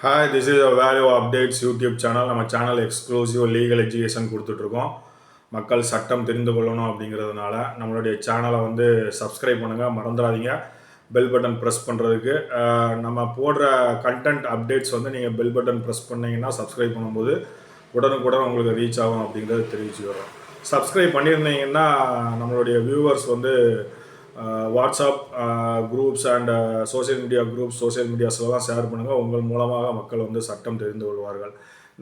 Hi, this is a value updates YouTube channel. நம்ம channel exclusive legal education கொடுத்துட்ருக்கோம். மக்கள் சட்டம் தெரிந்து கொள்ளணும் அப்படிங்கிறதுனால நம்மளுடைய சேனலை சப்ஸ்கிரைப் பண்ணுங்கள், மறந்துடாதீங்க. பெல் பட்டன் ப்ரெஸ் பண்ணுறதுக்கு நம்ம போடுற கண்டென்ட் அப்டேட்ஸ் நீங்கள் பெல் பட்டன் ப்ரெஸ் பண்ணிங்கன்னா சப்ஸ்கிரைப் பண்ணும்போது உடனுக்குடன் உங்களுக்கு ரீச் ஆகும் அப்படிங்கிறத தெரிவிச்சு வரோம். சப்ஸ்கிரைப் பண்ணியிருந்தீங்கன்னா நம்மளுடைய viewers WhatsApp groups and social media groups social மீடியாஸ்லாம் ஷேர் பண்ணுங்கள். உங்கள் மூலமாக மக்கள் சட்டம் தெரிந்து கொள்வார்கள்.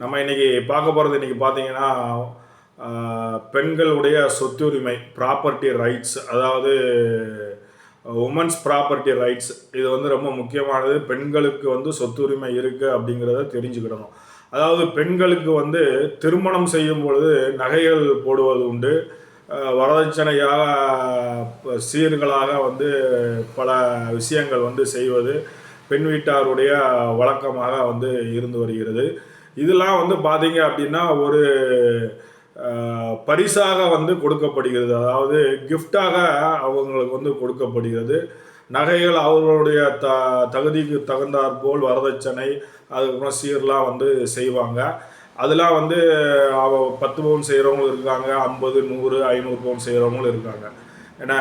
நம்ம இன்றைக்கி பார்க்க போகிறது பார்த்தீங்கன்னா பெண்களுடைய சொத்துரிமை, ப்ராப்பர்ட்டி ரைட்ஸ், அதாவது உமன்ஸ் ப்ராப்பர்ட்டி ரைட்ஸ். இது ரொம்ப முக்கியமானது. பெண்களுக்கு சொத்துரிமை இருக்குது அப்படிங்கிறத தெரிஞ்சுக்கிடணும். அதாவது பெண்களுக்கு திருமணம் செய்யும் பொழுது நகைகள் போடுவது உண்டு. வரதட்சணையாக சீர்களாக பல விஷயங்கள் செய்வது பெண் வீட்டாருடைய வழக்கமாக இருந்து வருகிறது. இதெல்லாம் பார்த்தீங்க அப்படின்னா ஒரு பரிசாக கொடுக்கப்படுகிறது. அதாவது கிஃப்டாக அவங்களுக்கு கொடுக்கப்படுகிறது. நகைகள் அவர்களுடைய தகுதிக்கு தகுந்தாற்போல் வரதட்சணை, அதுக்கப்புறம் சீர்லாம் செய்வாங்க. அதெல்லாம் 10 பவுன் செய்கிறவங்களும் இருக்காங்க, 50, 100, 500 பவுன் செய்கிறவங்களும் இருக்காங்க. ஏன்னா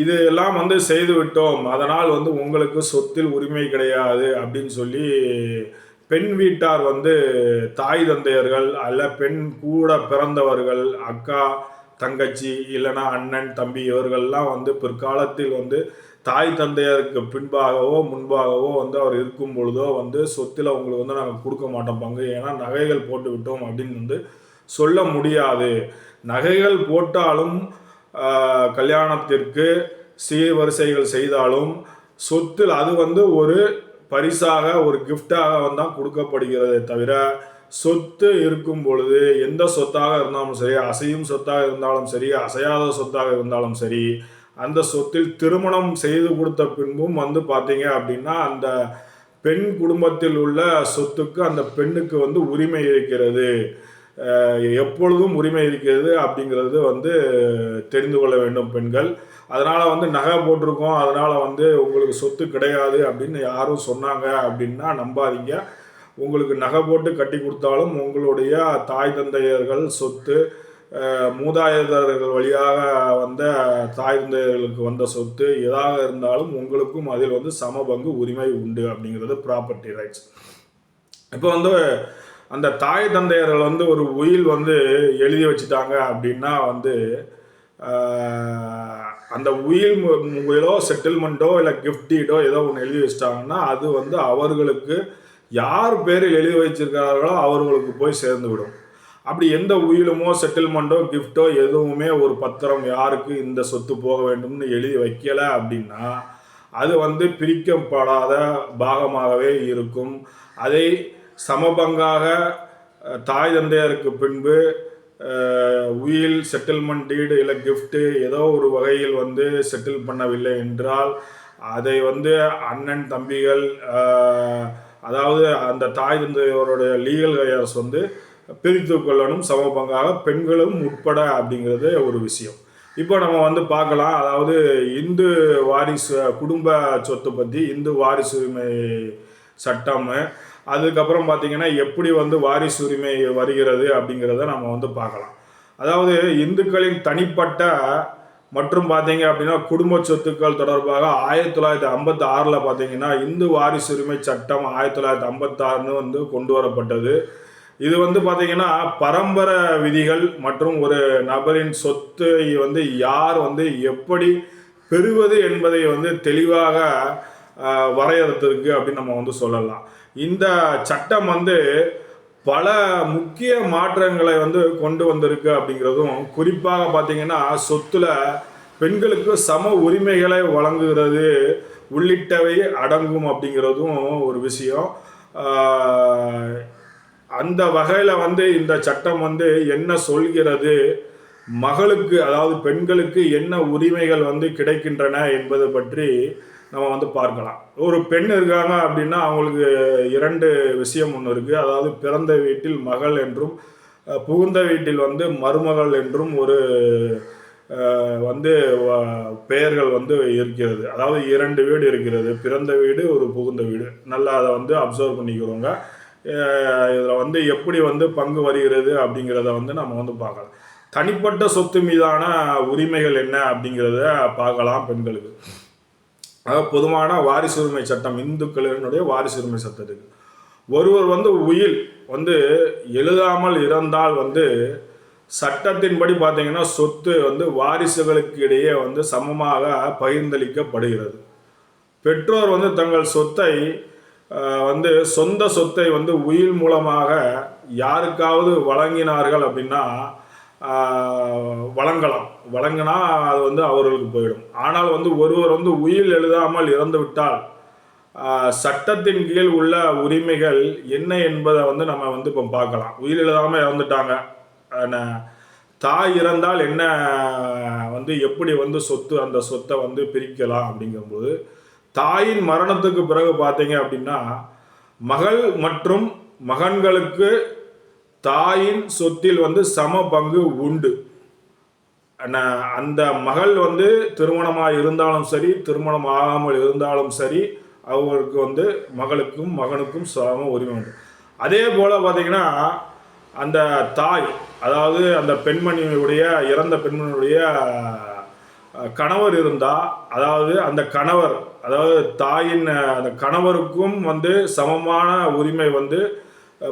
இது எல்லாம் செய்து விட்டோம், அதனால் உங்களுக்கு சொத்தில் உரிமை கிடையாது அப்படின்னு சொல்லி பெண் வீட்டார் தாய் தந்தையர்கள் அல்ல பெண் கூட பிறந்தவர்கள், அக்கா தங்கச்சி இல்லைன்னா அண்ணன் தம்பி, இவர்கள்லாம் பிற்காலத்தில் தாய் தந்தையருக்கு பின்பாகவோ முன்பாகவோ அவர் இருக்கும் பொழுதோ சொத்தில் உங்களுக்கு நாங்கள் கொடுக்க மாட்டோம் பங்கு, ஏன்னா நகைகள் போட்டு விட்டோம் அப்படின்னு சொல்ல முடியாது. நகைகள் போட்டாலும் கல்யாணத்திற்கு சீர்வரிசைகள் செய்தாலும் சொத்தில் அது ஒரு பரிசாக ஒரு கிஃப்டாக தான் கொடுக்கப்படுகிறதே தவிர, சொத்து இருக்கும் பொழுது எந்த சொத்தாக இருந்தாலும் சரி, அசையும் சொத்தாக இருந்தாலும் சரி, அசையாத சொத்தாக இருந்தாலும் சரி, அந்த சொத்தில் திருமணம் செய்து கொடுத்த பின்பும் பார்த்தீங்க அப்படின்னா அந்த பெண் குடும்பத்தில் உள்ள சொத்துக்கு அந்த பெண்ணுக்கு உரிமை இருக்கிறது, எப்பொழுதும் உரிமை இருக்கிறது அப்படிங்கிறது தெரிந்து கொள்ள வேண்டும் பெண்கள். அதனால் நகை போட்டிருக்கோம், அதனால் உங்களுக்கு சொத்து கிடையாது அப்படின்னு யாரும் சொன்னாங்க அப்படின்னா நம்பாதீங்க. உங்களுக்கு நகை போட்டு கட்டி கொடுத்தாலும் உங்களுடைய தாய் தந்தையர்கள் சொத்து, மூதாதையர்கள் வழியாக தாய் தந்தையர்களுக்கு வந்த சொத்து எதாக இருந்தாலும் உங்களுக்கும் அதில் சம பங்கு உரிமை உண்டு அப்படிங்கிறது ப்ராப்பர்ட்டி ரைட்ஸ். இப்போ அந்த தாய் தந்தையர்கள் ஒரு உயில் எழுதி வச்சுட்டாங்க அப்படின்னா அந்த உயிலோ செட்டில்மெண்ட்டோ இல்லை கிஃப்டீடோ ஏதோ ஒன்று எழுதி வச்சிட்டாங்கன்னா அது அவர்களுக்கு யார் பேரில் எழுதி வச்சிருக்கிறார்களோ அவர்களுக்கு போய் சேர்ந்து விடும். அப்படி எந்த உயிலுமோ செட்டில்மெண்ட்டோ கிஃப்டோ எதுவுமே ஒரு பத்திரம் யாருக்கு இந்த சொத்து போக வேண்டும்னு எழுதி வைக்கலை அப்படின்னா அது பிரிக்கப்படாத பாகமாகவே இருக்கும். அதை சமபங்காக தாய் தந்தையருக்கு பின்பு உயில் செட்டில்மெண்ட் டீடு இல்லை கிஃப்ட்டு ஏதோ ஒரு வகையில் செட்டில் பண்ணவில்லை என்றால் அதை அண்ணன் தம்பிகள், அதாவது அந்த தாய் தந்தையோருடைய லீகல் ஹையர்ஸ் பிரித்து கொள்ளணும் சம பங்காக, பெண்களும் உட்பட அப்படிங்கிறது ஒரு விஷயம். இப்போ நம்ம பார்க்கலாம். அதாவது இந்து வாரிசு குடும்ப சொத்து பற்றி இந்து வாரிசு உரிமை சட்டம், அதுக்கப்புறம் பார்த்திங்கன்னா எப்படி வாரிசு உரிமை வருகிறது அப்படிங்கிறத நம்ம பார்க்கலாம். அதாவது இந்துக்களின் தனிப்பட்ட மற்றும் பார்த்தீங்க அப்படின்னா குடும்ப சொத்துக்கள் தொடர்பாக 1956 பார்த்தீங்கன்னா இந்து வாரிசு உரிமை சட்டம் 1956 கொண்டு வரப்பட்டது. இது பார்த்தீங்கன்னா பரம்பரை விதிகள் மற்றும் ஒரு நபரின் சொத்தை யார் எப்படி பெறுவது என்பதை தெளிவாக வரையறுத்திருக்கு அப்படின்னு நம்ம சொல்லலாம். இந்த சட்டம் பல முக்கிய மாற்றங்களை கொண்டு வந்திருக்கு அப்படிங்கிறதும், குறிப்பாக பார்த்தீங்கன்னா சொத்துல பெண்களுக்கு சம உரிமைகளை வழங்குகிறது உள்ளிட்டவை அடங்கும் அப்படிங்கிறதும் ஒரு விஷயம். அந்த வகையில் இந்த சட்டம் என்ன சொல்கிறது, மகளுக்கு அதாவது பெண்களுக்கு என்ன உரிமைகள் கிடைக்கின்றன என்பது பற்றி நம்ம பார்க்கலாம். ஒரு பெண் இருக்காங்க அப்படின்னா அவங்களுக்கு 2 விஷயம் ஒன்று இருக்குது. அதாவது பிறந்த வீட்டில் மகள் என்றும் புகுந்த வீட்டில் மருமகள் என்றும் ஒரு வந்து பெயர்கள் வந்து இருக்கிறது. அதாவது 2 வீடு இருக்கிறது, பிறந்த வீடு ஒரு புகுந்த வீடு. நல்லா அதை வந்து அப்சர்வ் பண்ணிக்கிறோங்க. இதில் வந்து எப்படி வந்து பங்கு வருகிறது அப்படிங்கிறத வந்து நம்ம வந்து பார்க்கலாம். தனிப்பட்ட சொத்து மீதான உரிமைகள் என்ன அப்படிங்கிறத பார்க்கலாம் பெண்களுக்கு. அதாவது பொதுவான வாரிசுரிமை சட்டம், இந்துக்களினுடைய வாரிசுரிமை சட்டத்துக்கு ஒருவர் வந்து உயில் வந்து எழுதாமல் இறந்தால் வந்து சட்டத்தின்படி பார்த்தீங்கன்னா சொத்து வந்து வாரிசுகளுக்கு இடையே வந்து சமமாக பகிர்ந்தளிக்கப்படுகிறது. பெற்றோர் வந்து தங்கள் சொத்தை வந்து சொந்த சொத்தை வந்து உயில் மூலமாக யாருக்காவது வழங்கினார்கள் அப்படின்னா வழங்கினா அது வந்து அவர்களுக்கு போயிடும். ஆனால் வந்து ஒருவர் வந்து உயில் எழுதாமல் இறந்து விட்டால் சட்டத்தின் கீழ் உள்ள உரிமைகள் என்ன என்பதை வந்து நம்ம வந்து இப்போ பார்க்கலாம். உயில் எழுதாமல் இறந்துட்டாங்க, தாய் இறந்தால் என்ன வந்து எப்படி வந்து சொத்து அந்த சொத்தை வந்து பிரிக்கலாம் அப்படிங்கும்போது, தாயின் மரணத்துக்கு பிறகு பார்த்தீங்க அப்படின்னா மகள் மற்றும் மகன்களுக்கு தாயின் சொத்தில் வந்து சம பங்கு உண்டு. அந்த மகள் வந்து திருமணமாக இருந்தாலும் சரி, திருமணம் ஆகாமல் இருந்தாலும் சரி, அவங்களுக்கு வந்து மகளுக்கும் மகனுக்கும் சம உரிமை உண்டு. அதே போல் பார்த்தீங்கன்னா அந்த தாய், அதாவது அந்த பெண்மணியுடைய இறந்த பெண்மணியுடைய கணவர் இருந்தால், அதாவது அந்த கணவர், அதாவது தாயின் அந்த கணவருக்கும் வந்து சமமான உரிமை வந்து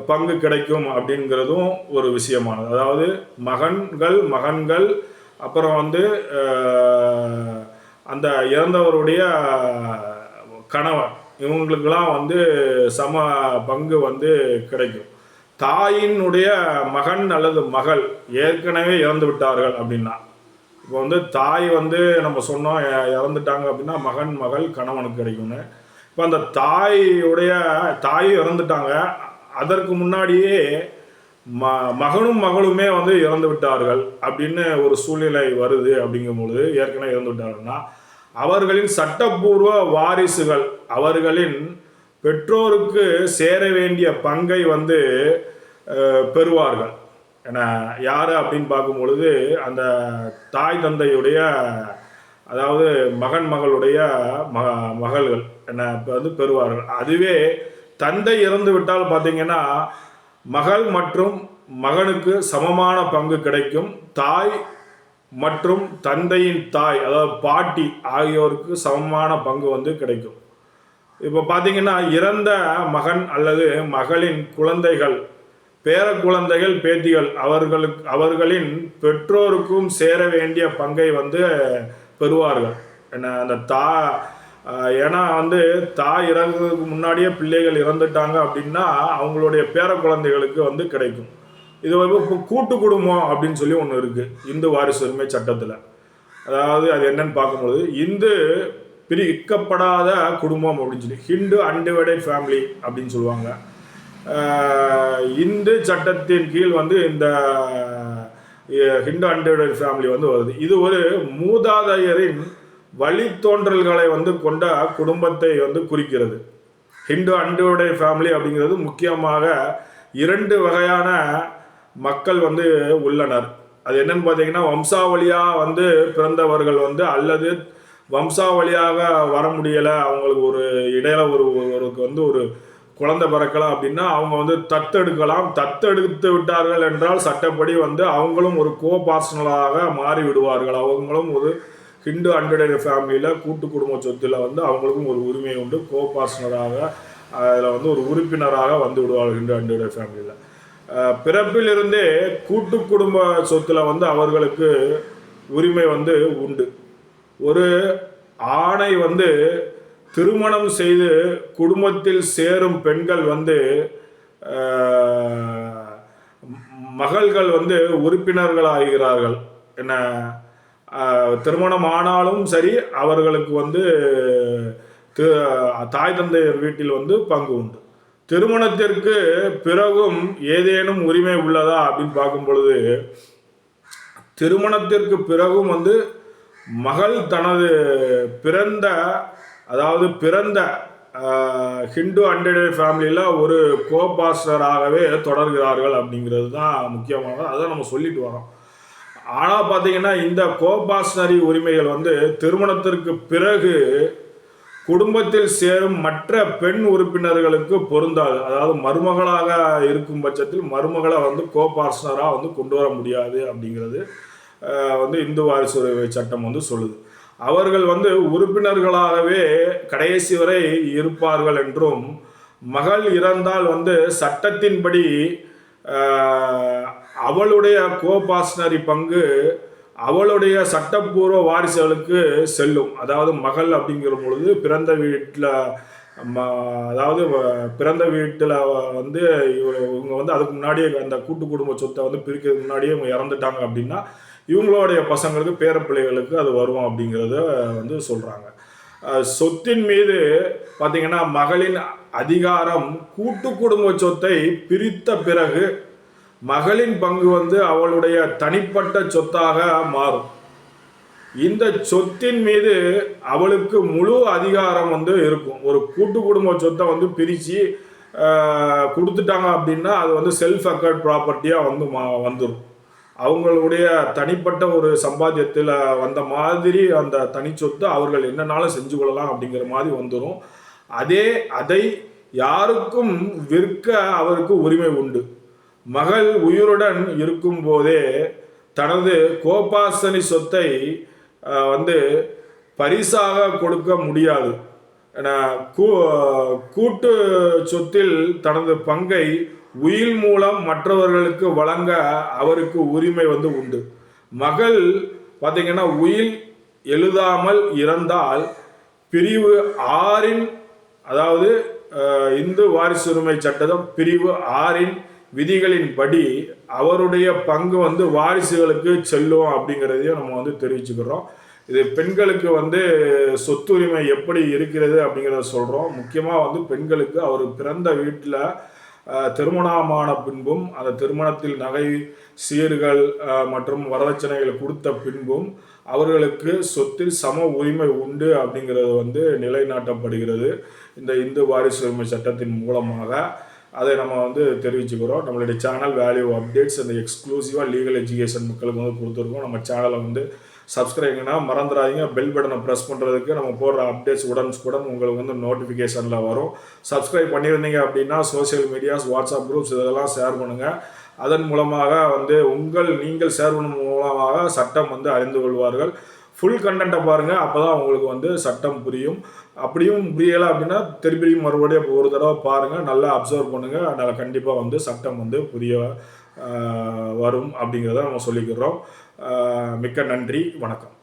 பங்கு கிடைக்கும் அப்படிங்கிறதும் ஒரு விஷயமானது. அதாவது மகன்கள் அப்புறம் வந்து அந்த இறந்தவருடைய கணவர், இவங்களுக்கெல்லாம் வந்து சம பங்கு வந்து கிடைக்கும். தாயினுடைய மகன் அல்லது மகள் ஏற்கனவே இறந்து விட்டார்கள் அப்படின்னா, இப்போ வந்து தாய் வந்து நம்ம சொன்னோம் இறந்துட்டாங்க அப்படின்னா மகள் கணவனுக்கு கிடைக்கும்னு. இப்போ அந்த தாயும் இறந்துட்டாங்க, அதற்கு முன்னாடியே மகனும் மகளுமே வந்து இறந்து விட்டார்கள் அப்படின்னு ஒரு சூழ்நிலை வருது. அப்படிங்கும்பொழுது ஏற்கனவே இறந்து விட்டார்கள்னா அவர்களின் சட்டப்பூர்வ வாரிசுகள் அவர்களின் பெற்றோருக்கு சேர வேண்டிய பங்கை வந்து பெறுவார்கள். ஏன்னா யார் அப்படின்னு பார்க்கும் பொழுது அந்த தாய் தந்தையுடைய, அதாவது மகளுடைய மகள்கள் என்ன வந்து பெறுவார்கள். அதுவே தந்தை இறந்து விட்டால் பார்த்தீங்கன்னா மகள் மற்றும் மகனுக்கு சமமான பங்கு கிடைக்கும். தாய் மற்றும் தந்தையின் தாய், அதாவது பாட்டி ஆகியோருக்கு சமமான பங்கு வந்து கிடைக்கும். இப்போ பார்த்தீங்கன்னா இறந்த மகன் அல்லது மகளின் குழந்தைகள், பேர குழந்தைகள், பேத்திகள் அவர்களின் பெற்றோருக்கும் சேர வேண்டிய பங்கை வந்து பெறுவார்கள். என்ன அந்த ஏன்னா வந்து தாய் இறங்குறதுக்கு முன்னாடியே பிள்ளைகள் இறந்துட்டாங்க அப்படின்னா அவங்களுடைய பேர குழந்தைகளுக்கு வந்து கிடைக்கும். இது வந்து கூட்டு குடும்பம் அப்படின்னு சொல்லி ஒன்று இருக்குது இந்து வாரிசு உரிமை சட்டத்தில். அதாவது அது என்னன்னு பார்க்கும்போது இந்து பிரிக்கப்படாத குடும்பம் அப்படின்னு சொல்லி ஹிந்து அன்டிவைடட் ஃபேமிலி அப்படின்னு சொல்லுவாங்க. இந்து சட்டத்தின் கீழ் வந்து இந்த ஹிந்து அன்டிவைடட் ஃபேமிலி வந்து வருது. இது ஒரு மூதாதையரின் வழித்தோன்றல்களை வந்து கொண்ட குடும்பத்தை வந்து குறிக்கிறது. ஹிந்து அன்டிவைடட் ஃபேமிலி அப்படிங்கிறது முக்கியமாக 2 வகையான மக்கள் வந்து உள்ளனர். அது என்னன்னு பார்த்தீங்கன்னா வம்சாவளியாக வந்து பிறந்தவர்கள் வந்து, அல்லது வம்சாவளியாக வர முடியலை, அவங்களுக்கு ஒரு இடையில ஒருக்கு வந்து ஒரு குழந்தை பிறக்கலாம் அப்படின்னா அவங்க வந்து தத்தெடுக்கலாம். தத்தெடுத்து விட்டார்கள் என்றால் சட்டப்படி வந்து அவங்களும் ஒரு கோபார்ஷனலாக மாறி விடுவார்கள். அவங்களும் ஒரு ஹிந்து அன்டிவைடட் ஃபேமிலியில் கூட்டு குடும்ப சொத்தில் வந்து அவங்களுக்கும் ஒரு உரிமை உண்டு. கோபார்ஷனராக அதில் வந்து ஒரு உறுப்பினராக வந்து விடுவார்கள் ஹிந்து அன்டிவைடட் ஃபேமிலியில். பிறப்பிலிருந்தே கூட்டு குடும்ப சொத்தில் வந்து அவர்களுக்கு உரிமை வந்து உண்டு. ஒரு ஆணை வந்து திருமணம் செய்து குடும்பத்தில் சேரும் பெண்கள் வந்து மகள்கள் வந்து உறுப்பினர்கள் ஆகிறார்கள். என்ன திருமணம் ஆனாலும் சரி அவர்களுக்கு வந்து தாய் தந்தையர் வீட்டில் வந்து பங்கு உண்டு. திருமணத்திற்கு பிறகும் ஏதேனும் உரிமை உள்ளதா அப்படின்னு பார்க்கும் பொழுது, திருமணத்திற்கு பிறகும் வந்து மகள் தனது பிறந்த ஹிந்து அன்டிவைடட் ஃபேமிலியில் ஒரு கோபாஸ்டராகவே தொடர்கிறார்கள் அப்படிங்கிறது தான் முக்கியமானது. அதான் நம்ம சொல்லிட்டு வரோம். ஆனால் பார்த்தீங்கன்னா இந்த கோபாஸ்னரி உரிமைகள் வந்து திருமணத்திற்கு பிறகு குடும்பத்தில் சேரும் மற்ற பெண் உறுப்பினர்களுக்கு பொருந்தாது. அதாவது மருமகளாக இருக்கும் பட்சத்தில் மருமகளை வந்து கோபார்ட்னராக வந்து கொண்டு வர முடியாது அப்படிங்கிறது வந்து இந்து வாரிசு உரிமை சட்டம் வந்து சொல்லுது. அவர்கள் வந்து உறுப்பினர்களாகவே கடைசி வரை இருப்பார்கள் என்றும், மகள் இறந்தால் வந்து சட்டத்தின்படி அவளுடைய கோபாஸ்னரி பங்கு அவளுடைய சட்டப்பூர்வ வாரிசுகளுக்கு செல்லும். அதாவது மகள் அப்படிங்கிற பொழுது பிறந்த வீட்டில் அதாவது பிறந்த வீட்டில் வந்து இவங்க வந்து அதுக்கு முன்னாடியே அந்த கூட்டு குடும்ப சொத்தை வந்து பிரிக்கிறதுக்கு முன்னாடியே இவங்க இறந்துட்டாங்க அப்படின்னா இவங்களுடைய பசங்களுக்கு பேரப்பிள்ளைகளுக்கு அது வரும் அப்படிங்கிறத வந்து சொல்கிறாங்க. சொத்தின் மீது பார்த்திங்கன்னா மகளின் அதிகாரம் கூட்டு குடும்ப சொத்தை பிரித்த பிறகு மகளின் பங்கு வந்து அவளுடைய தனிப்பட்ட சொத்தாக மாறும். இந்த சொத்தின் மீது அவளுக்கு முழு அதிகாரம் வந்து இருக்கும். ஒரு கூட்டு குடும்ப சொத்தை வந்து பிரித்து கொடுத்துட்டாங்க அப்படின்னா அது வந்து செல்ஃப் அக்கர்ட் ப்ராப்பர்ட்டியாக வந்து வந்துடும். அவங்களுடைய தனிப்பட்ட ஒரு சம்பாத்தியத்தில் வந்த மாதிரி அந்த தனி சொத்து அவர்கள் என்னன்னாலும் செஞ்சு கொள்ளலாம் அப்படிங்கிற மாதிரி வந்துடும். அதை யாருக்கும் விற்க அவருக்கு உரிமை உண்டு. மகள் உயிருடன் இருக்கும் போதே தனது கோபாசனி சொத்தை வந்து பரிசாக கொடுக்க முடியாது. கூட்டு சொத்தில் தனது பங்கை உயில் மூலம் மற்றவர்களுக்கு வழங்க அவருக்கு உரிமை வந்து உண்டு. மகள் பார்த்தீங்கன்னா உயில் எழுதாமல் இறந்தால் பிரிவு 6 அதாவது இந்து வாரிசு உரிமை சட்டம் பிரிவு 6 விதிகளின்படி அவருடைய பங்கு வந்து வாரிசுகளுக்கு செல்லும் அப்படிங்கிறதையும் நம்ம வந்து தெரிவிச்சுக்கிறோம். இது பெண்களுக்கு வந்து சொத்துரிமை எப்படி இருக்கிறது அப்படிங்கிறத சொல்கிறோம். முக்கியமாக வந்து பெண்களுக்கு அவர் பிறந்த வீட்டில் திருமணமான பின்பும் அந்த திருமணத்தில் நகை சீர்கள் மற்றும் வரதட்சணைகள் கொடுத்த பின்பும் அவர்களுக்கு சொத்தில் சம உரிமை உண்டு அப்படிங்கிறது வந்து நிலைநாட்டப்படுகிறது இந்த இந்து வாரிசு உரிமை சட்டத்தின் மூலமாக. அதை நம்ம வந்து தெரிவிச்சுக்கிறோம். நம்மளுடைய சேனல் வேல்யூ அப்டேட்ஸ் அந்த எக்ஸ்க்ளூசிவாக லீகல் எஜுகேஷன் மக்களுக்கு வந்து கொடுத்துருக்கோம். நம்ம சேனலை வந்து சப்ஸ்கிரைப்னா மறந்துடாதீங்க. பெல் பட்டனை ப்ரெஸ் பண்ணுறதுக்கு நம்ம போடுற அப்டேட்ஸ் உடனுக்குடன் உங்களுக்கு வந்து நோட்டிஃபிகேஷனில் வரும். சப்ஸ்கிரைப் பண்ணியிருந்தீங்க அப்படின்னா சோசியல் மீடியாஸ், வாட்ஸ்அப் குரூப்ஸ் இதெல்லாம் ஷேர் பண்ணுங்கள். அதன் மூலமாக வந்து நீங்கள் ஷேர் பண்ணும் மூலமாக சட்டம் வந்து அறிந்து கொள்வார்கள். ஃபுல் கண்டென்ட்டை பாருங்கள், அப்போ தான் உங்களுக்கு வந்து சட்டம் புரியும். அப்படியும் புரியலை அப்படின்னா திருப்பியும் மறுபடியும் ஒரு தடவை பாருங்கள், நல்லா அப்சர்வ் பண்ணுங்கள். அதனால் கண்டிப்பாக வந்து சட்டம் வந்து புரிய வரும் அப்படிங்கிறத நம்ம சொல்லிக்கிறோம். மிக்க நன்றி, வணக்கம்.